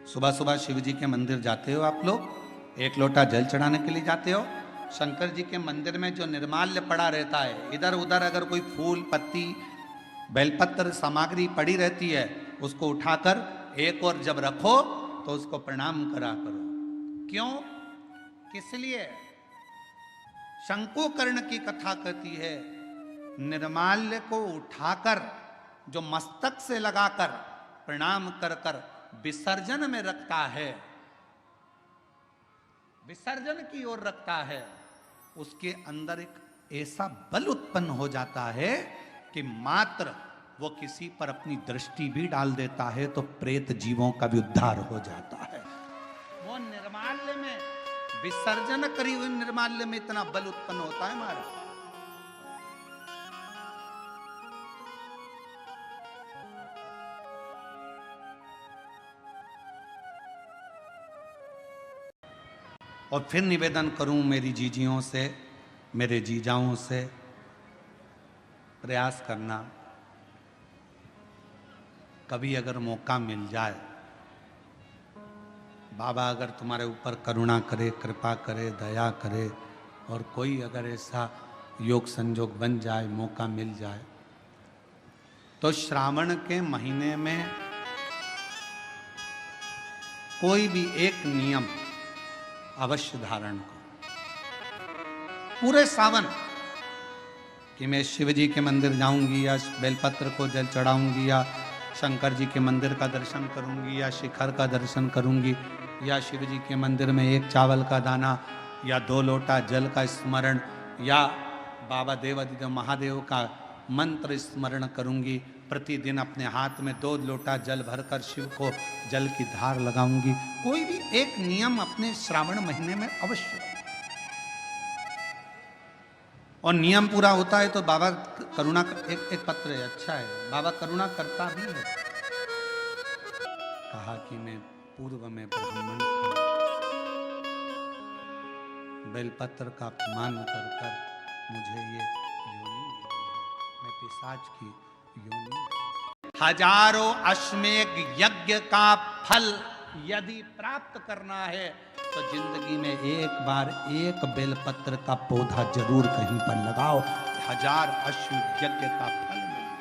सुबह सुबह शिव जी के मंदिर जाते हो आप लोग, एक लोटा जल चढ़ाने के लिए जाते हो। शंकर जी के मंदिर में जो निर्माल्य पड़ा रहता है, इधर उधर अगर कोई फूल पत्ती बेलपत्र सामग्री पड़ी रहती है, उसको उठाकर एक और जब रखो तो उसको प्रणाम करा करो। क्यों, किस लिए? शंकुकर्ण की कथा कहती है, निर्माल्य को उठाकर जो मस्तक से लगाकर प्रणाम कर कर विसर्जन में रखता है, विसर्जन की ओर रखता है, उसके अंदर एक ऐसा बल उत्पन्न हो जाता है कि मात्र वो किसी पर अपनी दृष्टि भी डाल देता है तो प्रेत जीवों का भी उद्धार हो जाता है। वो निर्माल्य में, विसर्जन करी हुई निर्माल्य में इतना बल उत्पन्न होता है हमारा। और फिर निवेदन करूं मेरी जीजियों से, मेरे जीजाओं से, प्रयास करना, कभी अगर मौका मिल जाए, बाबा अगर तुम्हारे ऊपर करुणा करे, कृपा करे, दया करे, और कोई अगर ऐसा योग संजोग बन जाए, मौका मिल जाए, तो श्रावण के महीने में कोई भी एक नियम अवश्य धारण करो पूरे सावन, कि मैं शिव जी के मंदिर जाऊंगी या बेलपत्र को जल चढ़ाऊंगी या शंकर जी के मंदिर का दर्शन करूंगी या शिखर का दर्शन करूंगी या शिव जी के मंदिर में एक चावल का दाना या 2 लोटा जल का स्मरण या बाबा देवादिदेव महादेव का मंत्र स्मरण करूंगी। प्रतिदिन अपने हाथ में 2 लोटा जल भरकर शिव को जल की धार लगाऊंगी। कोई भी एक नियम अपने श्रावण महीने में अवश्य, और नियम पूरा होता है तो बाबा करुणा, एक पत्र है, अच्छा है, बाबा करुणा करता भी है। कहा कि मैं पूर्व में ब्राह्मण था, बेलपत्र का अपमान कर कर मुझे ये योनि मिली है, मैं पिशाच की योनि। हजारों अश्वमेध यज्ञ का फल यदि प्राप्त करना है तो जिंदगी में एक बार एक बेलपत्र का पौधा जरूर कहीं पर लगाओ, 1000 अश्वमेध यज्ञ का फल मिलेगा।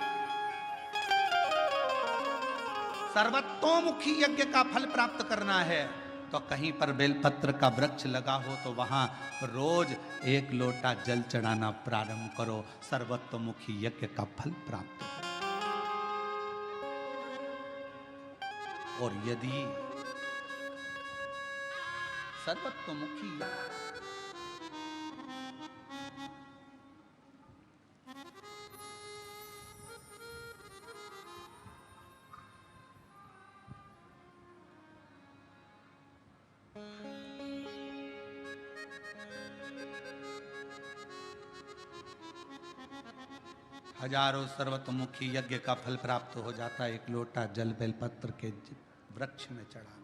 सर्वतोमुखी यज्ञ का फल प्राप्त करना है तो कहीं पर बेलपत्र का वृक्ष लगा हो तो वहां रोज 1 लोटा जल चढ़ाना प्रारंभ करो, सर्वतोमुखी यज्ञ का फल प्राप्त हो। और यदि सर्वतोमुखी हजारों सर्वतोमुखी यज्ञ का फल प्राप्त हो जाता है 1 लोटा जल बेलपत्र के वृक्ष में चढ़ाना।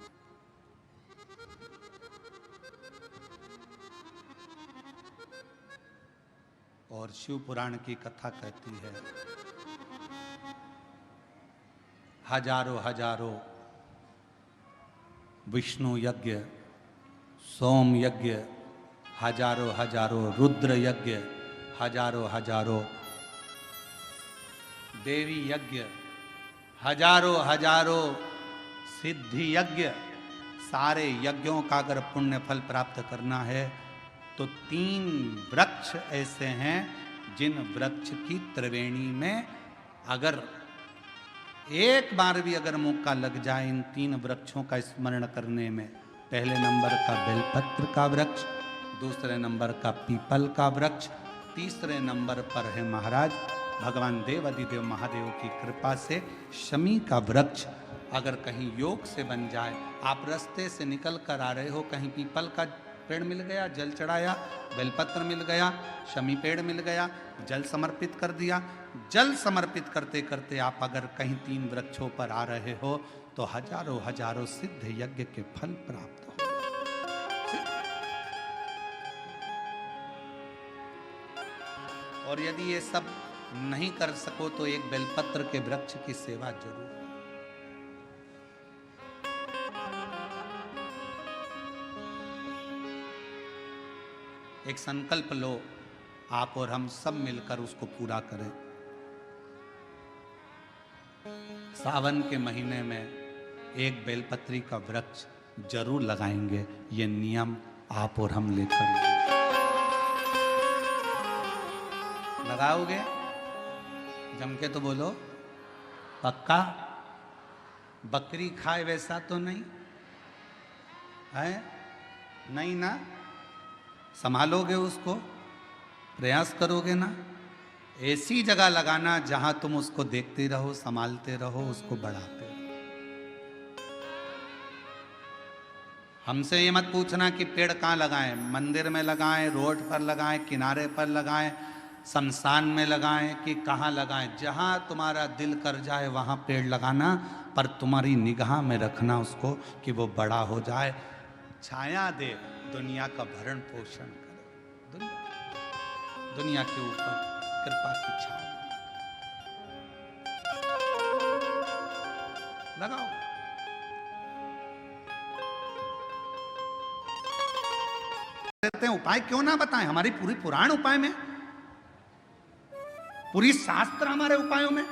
और शिव पुराण की कथा कहती है, हजारों हजारों विष्णु यज्ञ, सोम यज्ञ, हजारों हजारों रुद्र यज्ञ, हजारों हजारों देवी यज्ञ, हजारों हजारों सिद्धि यज्ञ, सारे यज्ञों का अगर पुण्य फल प्राप्त करना है तो 3 वृक्ष ऐसे हैं जिन वृक्ष की त्रिवेणी में अगर एक बार भी अगर मौका लग जाए इन 3 वृक्षों का स्मरण करने में, पहले नंबर का बेलपत्र का वृक्ष, दूसरे नंबर का पीपल का वृक्ष, तीसरे नंबर पर है महाराज भगवान देवादिदेव महादेव की कृपा से शमी का वृक्ष। अगर कहीं योग से बन जाए, आप रास्ते से निकल कर आ रहे हो, कहीं पीपल का पेड़ मिल गया, जल चढ़ाया, बेलपत्र मिल गया, शमी पेड़ मिल गया, जल समर्पित कर दिया, जल समर्पित करते करते आप अगर कहीं 3 वृक्षों पर आ रहे हो तो हजारों हजारों सिद्ध यज्ञ के फल प्राप्त हो। और यदि ये सब नहीं कर सको तो एक बेलपत्र के वृक्ष की सेवा जरूर। एक संकल्प लो, आप और हम सब मिलकर उसको पूरा करें। सावन के महीने में एक बेलपत्री का वृक्ष जरूर लगाएंगे, ये नियम आप और हम लेकर। लगाओगे? जम के तो बोलो, पक्का? बकरी खाए वैसा तो नहीं है? नहीं ना? संभालोगे उसको, प्रयास करोगे ना? ऐसी जगह लगाना जहां तुम उसको देखते रहो, संभालते रहो, उसको बढ़ाते रहो। हमसे ये मत पूछना कि पेड़ कहाँ लगाएं, मंदिर में लगाएं, रोड पर लगाएं, किनारे पर लगाएं, शमशान में लगाएं कि कहाँ लगाएं। जहां तुम्हारा दिल कर जाए वहां पेड़ लगाना, पर तुम्हारी निगाह में रखना उसको कि वो बड़ा हो जाए, छाया दे, दुनिया का भरण पोषण करे, दुनिया के ऊपर कृपा की छाया लगाओ। देते हैं उपाय, क्यों ना बताएं? हमारी पूरी पुराण उपाय में, पूरी शास्त्र हमारे उपायों में।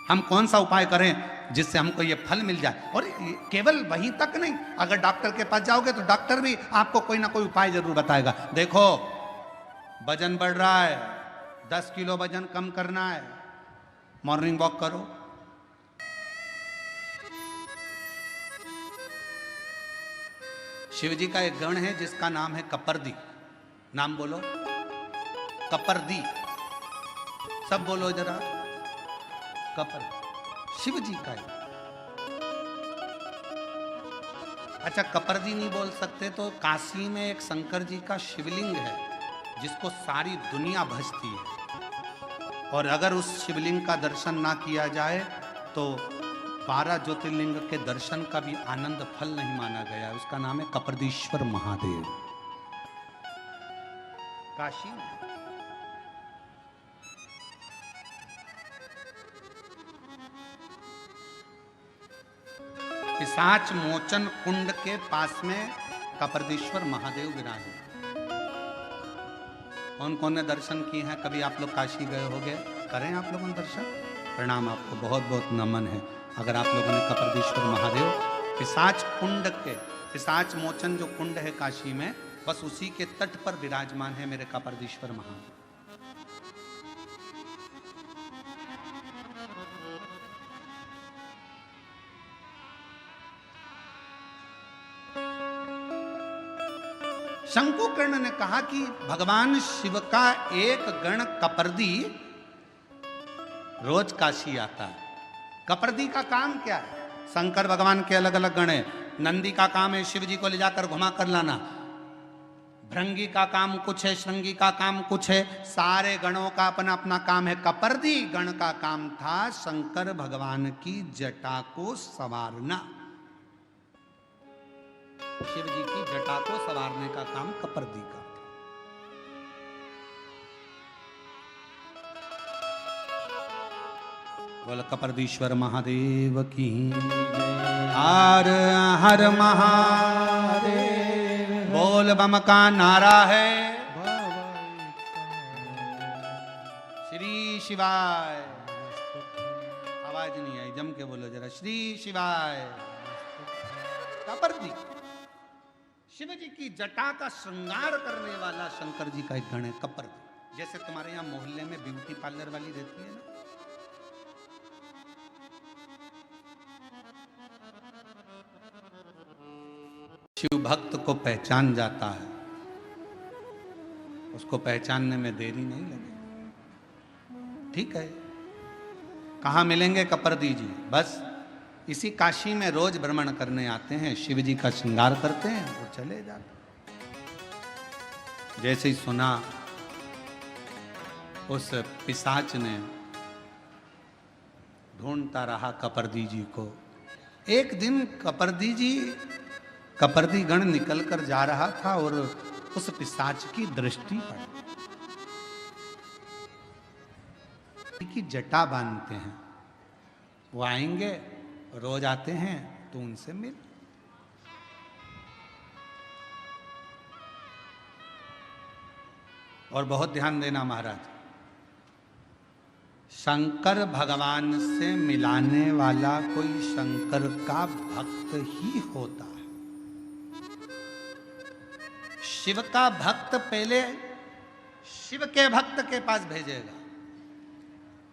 हम कौन सा उपाय करें जिससे हमको ये फल मिल जाए? और केवल वहीं तक नहीं, अगर डॉक्टर के पास जाओगे तो डॉक्टर भी आपको कोई ना कोई उपाय जरूर बताएगा। देखो, वजन बढ़ रहा है, 10 किलो वजन कम करना है, मॉर्निंग वॉक करो। शिव जी का एक गण है जिसका नाम है कपर्दी। नाम बोलो, कपर्दी। सब बोलो जरा, कपर। शिव जी का है। अच्छा, कपर्दी नहीं बोल सकते तो काशी में एक शंकर जी का शिवलिंग है जिसको सारी दुनिया भजती है, और अगर उस शिवलिंग का दर्शन ना किया जाए तो 12 ज्योतिर्लिंग के दर्शन का भी आनंद फल नहीं माना गया। उसका नाम है कपर्दीश्वर महादेव, काशी में। पिशाच मोचन कुंड के पास में कपर्दीश्वर महादेव विराजे। कौन कौन ने दर्शन किए हैं? कभी आप लोग काशी गए होंगे, करें आप लोगों ने दर्शन? प्रणाम, आपको बहुत बहुत नमन है अगर आप लोगों ने कपर्दीश्वर महादेव पिशाच कुंड के, पिशाच मोचन जो कुंड है काशी में, बस उसी के तट पर विराजमान है मेरे कपर्दीश्वर महादेव। शंकुकर्ण ने कहा कि भगवान शिव का एक गण कपर्दी रोज काशी आता है। कपर्दी का काम क्या है? शंकर भगवान के अलग अलग गण है। नंदी का काम है शिव जी को ले जाकर घुमा कर लाना, भृंगी का काम कुछ है, श्रृंगी का काम कुछ है, सारे गणों का अपना अपना काम है। कपर्दी गण का काम था शंकर भगवान की जटा को संवारना। शिव जी की जटा को संवारने का काम कपर्दी का। बोल कपर्दीश्वर महादेव की जय। हर हर महादेव। बोल बम का नारा है। श्री शिवाय। आवाज नहीं आई, जम के बोलो जरा, श्री शिवाय। कपर्दी शिव जी की जटा का श्रृंगार करने वाला शंकर जी का एक गण है कपर्दी। जैसे तुम्हारे यहाँ मोहल्ले में ब्यूटी पार्लर वाली रहती है ना, शिव भक्त को पहचान जाता है, उसको पहचानने में देरी नहीं लगे। ठीक है, कहाँ मिलेंगे कपर्दी जी? बस इसी काशी में रोज भ्रमण करने आते हैं, शिव जी का श्रृंगार करते हैं और चले जाते। जैसे ही सुना, उस पिशाच ने ढूंढता रहा कपर्दी जी को। एक दिन कपर्दी गण निकल कर जा रहा था और उस पिशाच की दृष्टि पड़ी की जटा बांधते हैं, वो आएंगे, रोज आते हैं तो उनसे मिल। और बहुत ध्यान देना महाराज, शंकर भगवान से मिलाने वाला कोई शंकर का भक्त ही होता है। शिव का भक्त पहले शिव के भक्त के पास भेजेगा,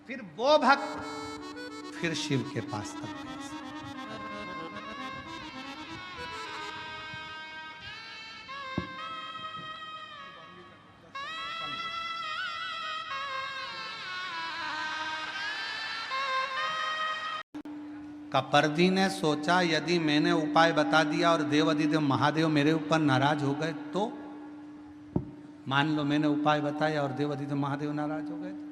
फिर वो भक्त फिर शिव के पास तक भेजेगा। कपर्दी ने सोचा यदि मैंने उपाय बता दिया और देवाधिदेव महादेव मेरे ऊपर नाराज हो गए तो, मान लो मैंने उपाय बताया और देवाधिदेव महादेव नाराज हो गए तो?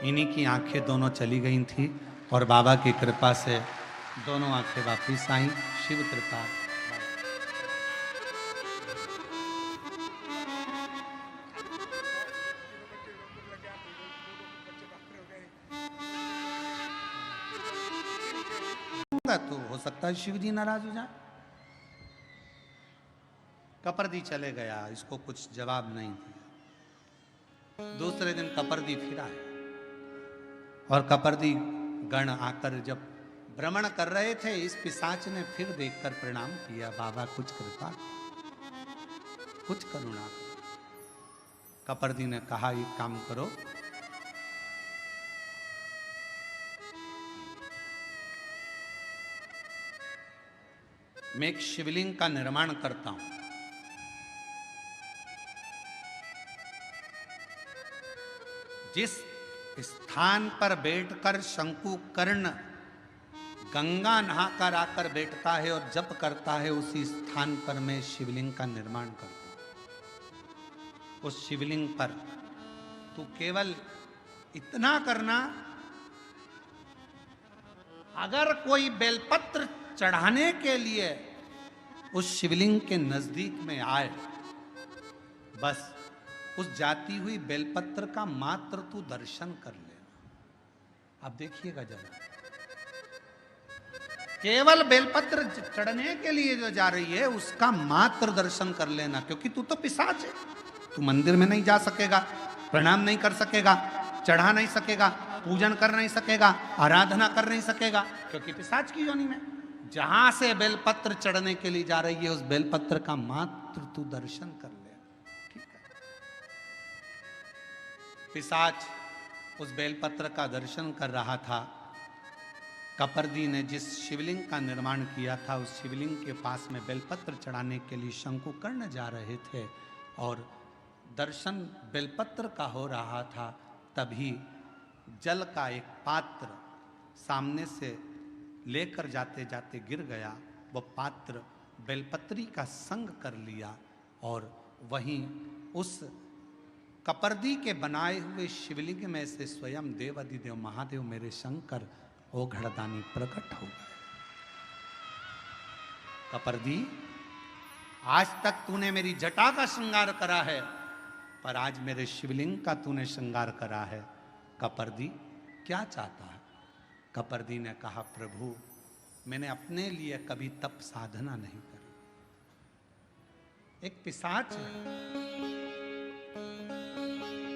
इन्हीं की आंखें दोनों चली गई थी और बाबा की कृपा से दोनों आंखें वापिस आई। शिव कृपा। तो हो सकता है शिव जी नाराज हो जाए। कपर्दी चले गया, इसको कुछ जवाब नहीं दिया। दूसरे दिन कपर्दी फिर आया और कपर्दी गण आकर जब भ्रमण कर रहे थे, इस पिशाच ने फिर देखकर प्रणाम किया, बाबा कुछ कृपा, कुछ करुणा। कपर्दी ने कहा एक काम करो, मैं एक शिवलिंग का निर्माण करता हूं, जिस स्थान पर बैठकर शंकुकर्ण गंगा नहाकर आकर बैठता है और जप करता है, उसी स्थान पर मैं शिवलिंग का निर्माण करता हूं। उस शिवलिंग पर तू केवल इतना करना, अगर कोई बेलपत्र चढ़ाने के लिए उस शिवलिंग के नजदीक में आए, बस उस जाती हुई बेलपत्र का मात्र तू दर्शन कर लेना। अब देखिएगा जरा, केवल बेलपत्र चढ़ने के लिए जो जा रही है उसका मात्र दर्शन कर लेना, क्योंकि तू तो पिशाच है। तू मंदिर में नहीं जा सकेगा, प्रणाम नहीं कर सकेगा, चढ़ा नहीं सकेगा, पूजन कर नहीं सकेगा, आराधना कर नहीं सकेगा, क्योंकि पिशाच की योनि में। जहां से बेलपत्र चढ़ने के लिए जा रही है, उस बेलपत्र का मात्र तू दर्शन कर ले, ठीक है? पिशाच उस बेलपत्र का दर्शन कर रहा था। कपर्दी ने जिस शिवलिंग का निर्माण किया था, उस शिवलिंग के पास में बेलपत्र चढ़ाने के लिए शंकुकर्ण जा रहे थे और दर्शन बेलपत्र का हो रहा था। तभी जल का एक पात्र सामने से लेकर जाते जाते गिर गया। वो पात्र बेलपत्री का संग कर लिया और वहीं उस कपर्दी के बनाए हुए शिवलिंग में से स्वयं देवाधिदेव महादेव मेरे शंकर ओघड़दानी प्रकट हो गए। कपर्दी, आज तक तूने मेरी जटा का श्रृंगार करा है, पर आज मेरे शिवलिंग का तूने श्रृंगार करा है। कपर्दी क्या चाहता है? कपर्दी ने कहा, प्रभु मैंने अपने लिए कभी तप साधना नहीं करी। एक पिशाच है,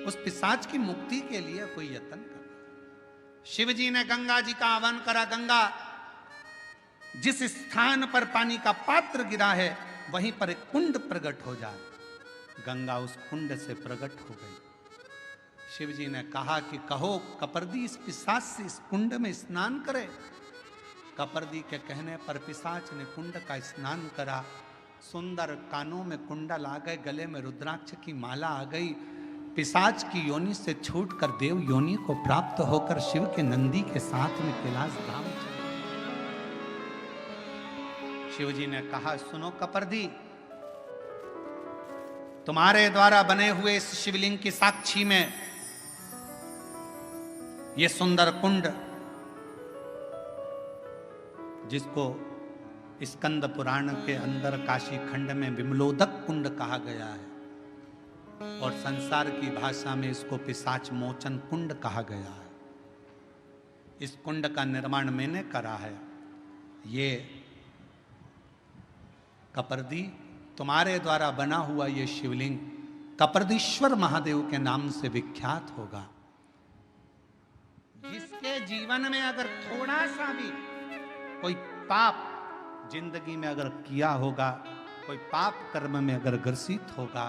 उस पिशाच की मुक्ति के लिए कोई यत्न कर। शिव जी ने गंगा जी का आह्वान करा, गंगा जिस स्थान पर पानी का पात्र गिरा है वहीं पर एक कुंड प्रकट हो जाए। गंगा उस कुंड से प्रकट हो गई। शिव जी ने कहा कि कहो कपर्दी इस पिशाच से इस कुंड में स्नान करे। कपर्दी के कहने पर पिशाच ने कुंड का स्नान करा। सुंदर कानों में कुंडल आ गए, गले में रुद्राक्ष की माला आ गई। पिशाच की योनि से छूटकर देव योनि को प्राप्त होकर शिव के नंदी के साथ में कैलाश धाम चले। शिव जी ने कहा, सुनो कपर्दी, तुम्हारे द्वारा बने हुए इस शिवलिंग की साक्षी में ये सुंदर कुंड, जिसको स्कंद पुराण के अंदर काशी खंड में विमलोदक कुंड कहा गया है और संसार की भाषा में इसको पिशाच मोचन कुंड कहा गया है। इस कुंड का निर्माण मैंने करा है। ये कपर्दी तुम्हारे द्वारा बना हुआ ये शिवलिंग कपर्दीश्वर महादेव के नाम से विख्यात होगा। जिसके जीवन में अगर थोड़ा सा भी कोई पाप जिंदगी में अगर किया होगा, कोई पाप कर्म में अगर ग्रसित होगा,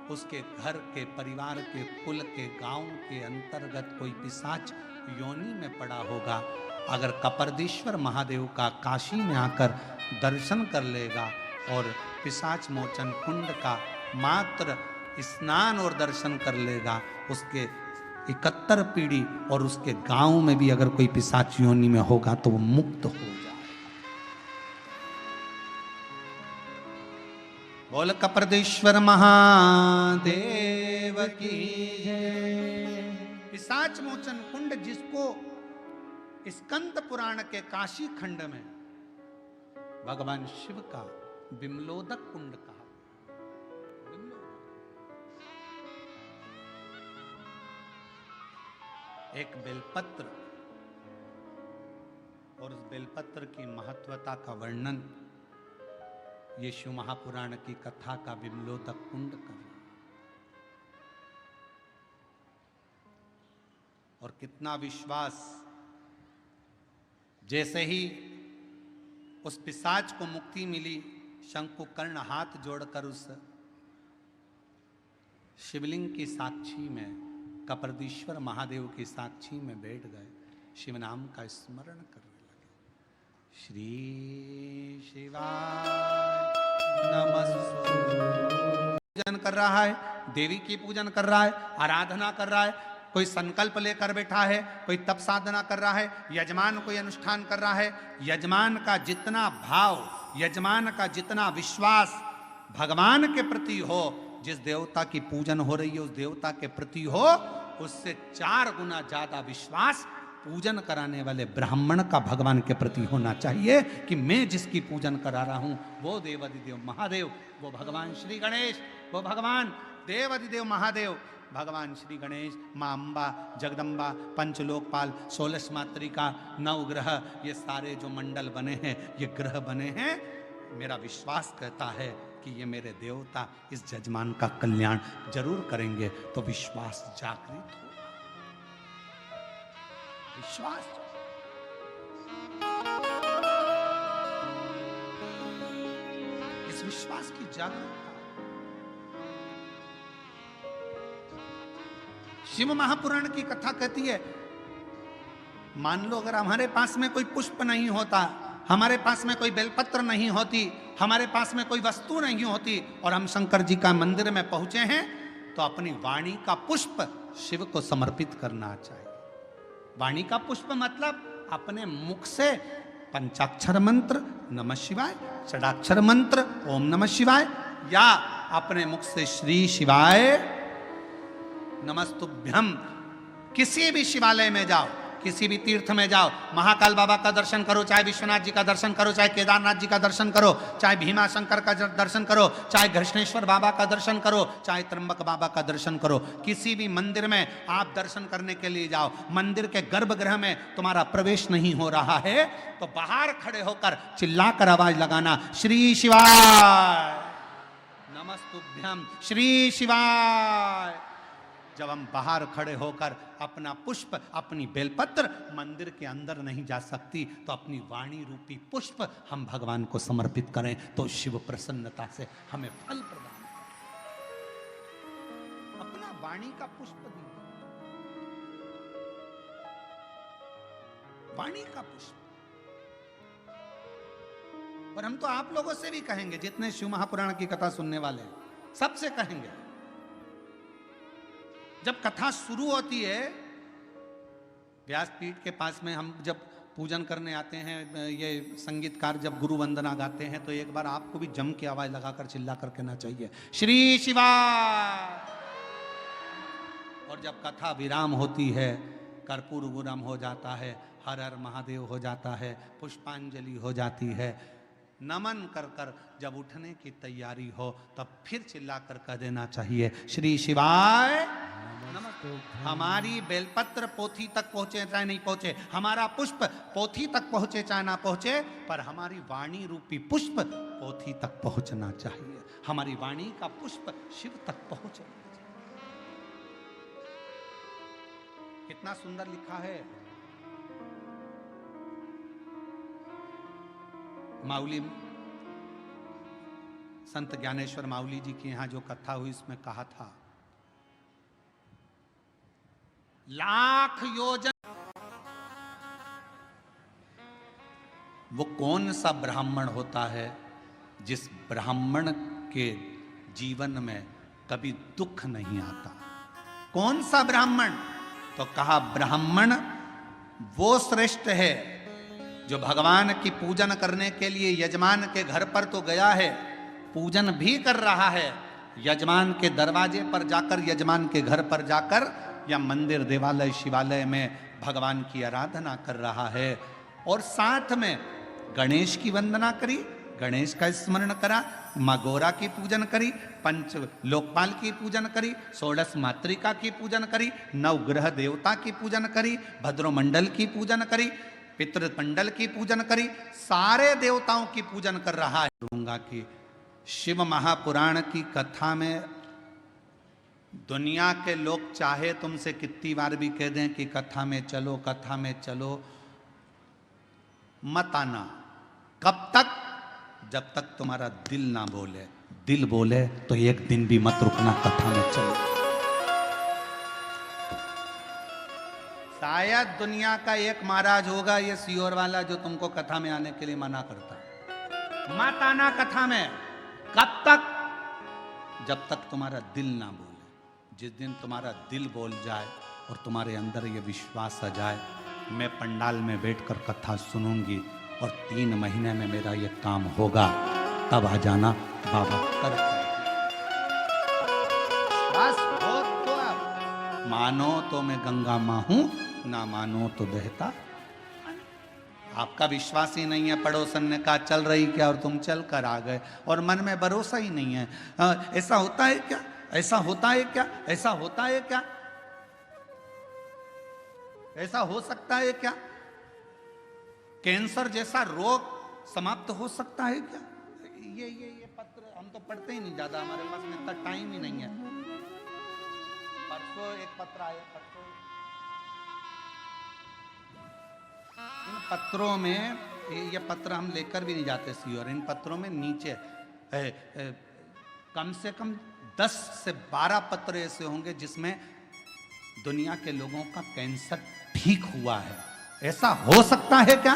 उसके घर के, परिवार के, कुल के, गांव के अंतर्गत कोई पिशाच योनि में पड़ा होगा, अगर कपर्दीश्वर महादेव का काशी में आकर दर्शन कर लेगा और पिशाच मोचन कुंड का मात्र स्नान और दर्शन कर लेगा, उसके 71 पीढ़ी और उसके गांव में भी अगर कोई पिशाच योनि में होगा तो वो मुक्त हो जाए। बोल कपर्दीश्वर महादेव की जय। पिशाच मोचन कुंड जिसको स्कंद पुराण के काशी खंड में भगवान शिव का विमलोदक कुंड कहा। एक बेलपत्र और उस बेलपत्र की महत्वता का वर्णन ये शिव महापुराण की कथा का विमलोदक कुंड कर। और कितना विश्वास, जैसे ही उस पिशाच को मुक्ति मिली, शंकुकर्ण हाथ जोड़कर उस शिवलिंग की साक्षी में, कपर्दीश्वर महादेव की साक्षी में बैठ गए, शिव नाम का स्मरण करने लगे। श्री शिवाय नमस्तु। पूजन कर रहा है, देवी की पूजन कर रहा है, आराधना कर रहा है, कोई संकल्प लेकर बैठा है, कोई तप साधना कर रहा है, यजमान कोई अनुष्ठान कर रहा है। यजमान का जितना भाव, यजमान का जितना विश्वास भगवान के प्रति हो, जिस देवता की पूजन हो रही है उस देवता के प्रति हो, उससे 4 गुना ज्यादा विश्वास पूजन कराने वाले ब्राह्मण का भगवान के प्रति होना चाहिए कि मैं जिसकी पूजन करा रहा हूं वो देवाधिदेव महादेव, वो भगवान श्री गणेश, वो भगवान देवाधिदेव महादेव, भगवान श्री गणेश, मां अंबा, जगदम्बा, पंचलोकपाल, 16 मातृका, 9 ग्रह, ये सारे जो मंडल बने हैं, ये ग्रह बने हैं, मेरा विश्वास कहता है कि ये मेरे देवता इस जजमान का कल्याण जरूर करेंगे। तो विश्वास जागृत हो, विश्वास, इस विश्वास की जागरूकता। शिव महापुराण की कथा कहती है, मान लो अगर हमारे पास में कोई पुष्प नहीं होता, हमारे पास में कोई बेलपत्र नहीं होती, हमारे पास में कोई वस्तु नहीं होती और हम शंकर जी का मंदिर में पहुंचे हैं, तो अपनी वाणी का पुष्प शिव को समर्पित करना चाहिए। वाणी का पुष्प मतलब अपने मुख से पंचाक्षर मंत्र नमः शिवाय, षडाक्षर मंत्र ओम नमः शिवाय, या अपने मुख से श्री शिवाय नमस्तुभ्यम। किसी भी शिवालय में जाओ, किसी भी तीर्थ में जाओ, महाकाल बाबा का दर्शन करो, चाहे विश्वनाथ जी का दर्शन करो, चाहे केदारनाथ जी का दर्शन करो, चाहे भीमा शंकर का दर्शन करो, चाहे घृष्णेश्वर बाबा का दर्शन करो, चाहे त्र्यंबक बाबा का दर्शन करो, किसी भी मंदिर में आप दर्शन करने के लिए जाओ, मंदिर के गर्भगृह में तुम्हारा प्रवेश नहीं हो रहा है तो बाहर खड़े होकर चिल्लाकर आवाज लगाना, श्री शिवाय नमस्तुभ्यम, श्री शिवाय। जब हम बाहर खड़े होकर अपना पुष्प, अपनी बेलपत्र मंदिर के अंदर नहीं जा सकती, तो अपनी वाणी रूपी पुष्प हम भगवान को समर्पित करें तो शिव प्रसन्नता से हमें फल प्रदान करें। अपना वाणी का पुष्प दीजिए, वाणी का पुष्प। और हम तो आप लोगों से भी कहेंगे, जितने शिव महापुराण की कथा सुनने वाले हैं, सबसे कहेंगे, जब कथा शुरू होती है, व्यासपीठ के पास में हम जब पूजन करने आते हैं, ये संगीतकार जब गुरु वंदना गाते हैं, तो एक बार आपको भी जम के आवाज लगाकर चिल्ला कर कहना चाहिए, श्री शिवाय। और जब कथा विराम होती है, कर्पूर विराम हो जाता है, हर हर महादेव हो जाता है, पुष्पांजलि हो जाती है, नमन कर कर जब उठने की तैयारी हो, तब फिर चिल्लाकर कह देना चाहिए, श्री शिवाय नमः। हमारी बेलपत्र पोथी तक पहुंचे चाहे नहीं पहुंचे, हमारा पुष्प पोथी तक पहुंचे चाहे ना पहुंचे, पर हमारी वाणी रूपी पुष्प पोथी तक पहुंचना चाहिए। हमारी वाणी का पुष्प शिव तक पहुंचना चाहिए। कितना सुंदर लिखा है। माउली संत ज्ञानेश्वर माउली जी के यहां जो कथा हुई, इसमें कहा था, लाख योजन वो कौन सा ब्राह्मण होता है जिस ब्राह्मण के जीवन में कभी दुख नहीं आता। कौन सा ब्राह्मण? तो कहा ब्राह्मण वो श्रेष्ठ है जो भगवान की पूजन करने के लिए यजमान के घर पर तो गया है, पूजन भी कर रहा है, यजमान के दरवाजे पर जाकर, यजमान के घर पर जाकर या मंदिर देवालय शिवालय में भगवान की आराधना कर रहा है, और साथ में गणेश की वंदना करी, गणेश का स्मरण करा, माँ गौरा की पूजन करी, पंच लोकपाल की पूजन करी, षोडश मातृका की पूजन करी, नवग्रह देवता की पूजन करी, भद्रोमंडल की पूजन करी, पितृमंडल की पूजन करी, सारे देवताओं की पूजन कर रहा है। दूंगा कि शिव महापुराण की कथा में दुनिया के लोग चाहे तुमसे कितनी बार भी कह दें कि कथा में चलो, कथा में चलो, मत आना। कब तक? जब तक तुम्हारा दिल ना बोले। दिल बोले तो एक दिन भी मत रुकना, कथा में चलो। शायद दुनिया का एक महाराज होगा ये सीहोर वाला जो तुमको कथा में आने के लिए मना करता। मत आना कथा में। कब तक? जब तक तुम्हारा दिल ना बोले। जिस दिन तुम्हारा दिल बोल जाए और तुम्हारे अंदर ये विश्वास आ जाए, मैं पंडाल में बैठकर कथा सुनूंगी और 3 महीने में मेरा ये काम होगा, तब आ जाना, बाबा कर। बस हो तो अब मानो तो मैं गंगा मां हूं, ना मानो तो बहता। आपका विश्वास ही नहीं है। पड़ोसन ने कहा चल रही क्या, और तुम चल कर आ गए, और मन में भरोसा ही नहीं है। ऐसा होता है क्या? ऐसा होता है क्या? ऐसा होता है क्या? ऐसा हो सकता है क्या? कैंसर जैसा रोग समाप्त हो सकता है क्या? ये पत्र हम तो पढ़ते ही नहीं ज्यादा, हमारे पास में इतना टाइम ही नहीं है। परसों एक पत्र आया, परसों इन पत्रों में, ये पत्र हम लेकर भी नहीं जाते सीहोर, इन पत्रों में नीचे कम से कम 10 से 12 पत्र ऐसे होंगे जिसमें दुनिया के लोगों का कैंसर ठीक हुआ है। ऐसा हो सकता है क्या?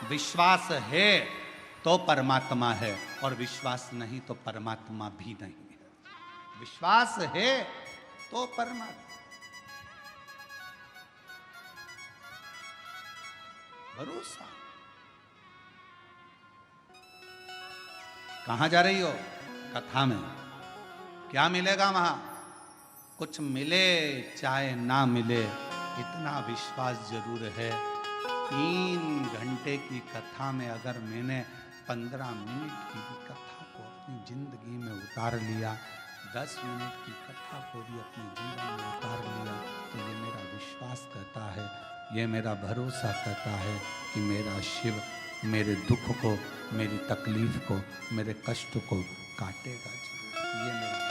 विश्वास है तो परमात्मा है, और विश्वास नहीं तो परमात्मा भी नहीं है। विश्वास है तो परमात्मा। भरोसा। कहां जा रही हो? कथा में। क्या मिलेगा वहां? कुछ मिले चाहे ना मिले, इतना विश्वास जरूर है। 3 घंटे की कथा में अगर मैंने 15 मिनट की भी कथा को अपनी जिंदगी में उतार लिया, 10 मिनट की कथा को भी अपने जीवन में उतार लिया, तो ये मेरा विश्वास कहता है, ये मेरा भरोसा कहता है कि मेरा शिव मेरे दुख को, मेरी तकलीफ को, मेरे कष्ट को काटेगा जरूर। ये मेरा